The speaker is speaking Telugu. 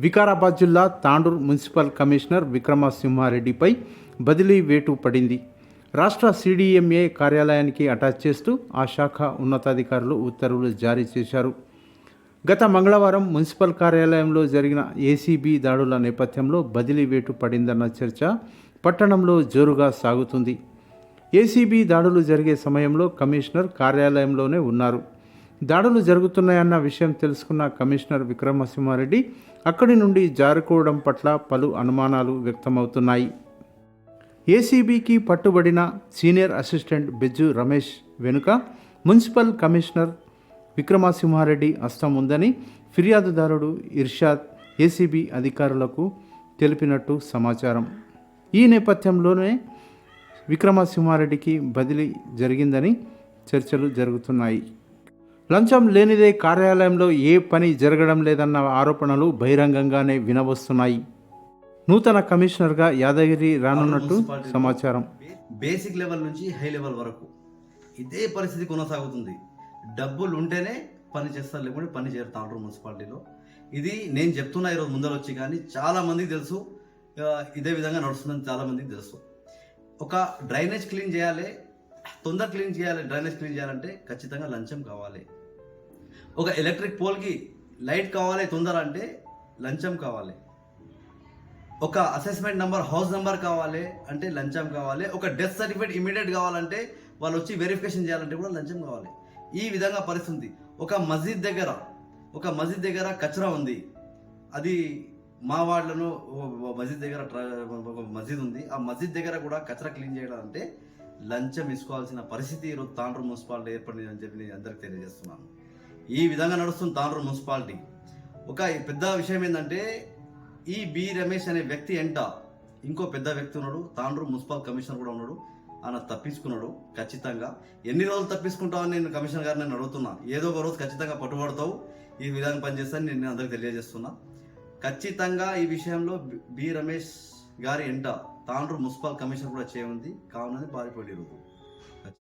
వికారాబాద్ జిల్లా తాండూర్ మున్సిపల్ కమిషనర్ విక్రమసింహారెడ్డిపై బదిలీ వేటు పడింది. రాష్ట్ర CDMA కార్యాలయానికి అటాచ్ చేస్తూ ఆ శాఖ ఉన్నతాధికారులు ఉత్తర్వులు జారీ చేశారు. గత మంగళవారం మున్సిపల్ కార్యాలయంలో జరిగిన ACB దాడుల నేపథ్యంలో బదిలీ వేటు పడిందన్న చర్చ పట్టణంలో జోరుగా సాగుతుంది. ACB దాడులు జరిగే సమయంలో కమిషనర్ కార్యాలయంలోనే ఉన్నారు. దాడులు జరుగుతున్నాయన్న విషయం తెలుసుకున్న కమిషనర్ విక్రమసింహారెడ్డి అక్కడి నుండి జారుకోవడం పట్ల పలు అనుమానాలు వ్యక్తమవుతున్నాయి. ACBకి పట్టుబడిన సీనియర్ అసిస్టెంట్ బెజ్జు రమేష్ వెనుక మున్సిపల్ కమిషనర్ విక్రమసింహారెడ్డి హస్తం ఉందని ఫిర్యాదుదారుడు ఇర్షాద్ ACB అధికారులకు తెలిపినట్టు సమాచారం. ఈ నేపథ్యంలోనే విక్రమసింహారెడ్డికి బదిలీ జరిగిందని చర్చలు జరుగుతున్నాయి. లంచం లేనిదే కార్యాలయంలో ఏ పని జరగడం లేదన్న ఆరోపణలు బహిరంగంగానే వినవస్తున్నాయి. నూతన కమిషనర్గా యాదగిరి రానున్నట్టు సమాచారం. బేసిక్ లెవెల్ నుంచి హై లెవెల్ వరకు ఇదే పరిస్థితి కొనసాగుతుంది. డబ్బులు ఉంటేనే పని చేస్తారు, లేకుంటే పని చేయరు తాండూరు మున్సిపాలిటీలో. ఇది నేను చెప్తున్నా ఈరోజు ముందర వచ్చి, కానీ చాలా మందికి తెలుసు ఇదే విధంగా నడుస్తుందని చాలా మందికి తెలుసు. ఒక డ్రైనేజ్ క్లీన్ చేయాలి, తొందర క్లీన్ చేయాలి. డ్రైనేజ్ క్లీన్ చేయాలంటే ఖచ్చితంగా లంచం కావాలి. ఒక ఎలక్ట్రిక్ పోల్కి లైట్ కావాలి తొందర అంటే లంచం కావాలి. ఒక అసెస్మెంట్ నెంబర్, హౌస్ నెంబర్ కావాలి అంటే లంచం కావాలి. ఒక డెత్ సర్టిఫికేట్ ఇమీడియట్ కావాలంటే వాళ్ళు వచ్చి వెరిఫికేషన్ చేయాలంటే కూడా లంచం కావాలి. ఈ విధంగా పరిస్థితి. ఒక మస్జిద్ దగ్గర కచరా ఉంది. అది మా వార్డులను మస్జిద్ దగ్గర ఒక మస్జిద్ ఉంది. ఆ మస్జిద్ దగ్గర కూడా కచరా క్లీన్ చేయాలంటే లంచం ఇసుకోవాల్సిన పరిస్థితి ఈరోజు తాండూరు మున్సిపాలిటీ ఏర్పడింది అని చెప్పి నేను అందరికి తెలియజేస్తున్నాను. ఈ విధంగా నడుస్తుంది తాండూరు మున్సిపాలిటీ. ఒక పెద్ద విషయం ఏంటంటే ఈ బి రమేష్ అనే వ్యక్తి ఎంట ఇంకో పెద్ద వ్యక్తి ఉన్నాడు, తాండూరు మున్సిపల్ కమిషనర్ కూడా ఉన్నాడు. ఆయన తప్పించుకున్నాడు. ఖచ్చితంగా ఎన్ని రోజులు తప్పించుకుంటావని నేను కమిషనర్ గారిని నేను అడుగుతున్నా. ఏదో ఒక రోజు ఖచ్చితంగా పట్టుబడతావు, ఈ విధంగా పనిచేస్తాను నేను అందరికి తెలియజేస్తున్నా. ఖచ్చితంగా ఈ విషయంలో బి రమేష్ గారి ఎంట తాండూరు మున్సిపల్ కమిషనర్ కూడా చేయనుంది. కావునది పారిపోయి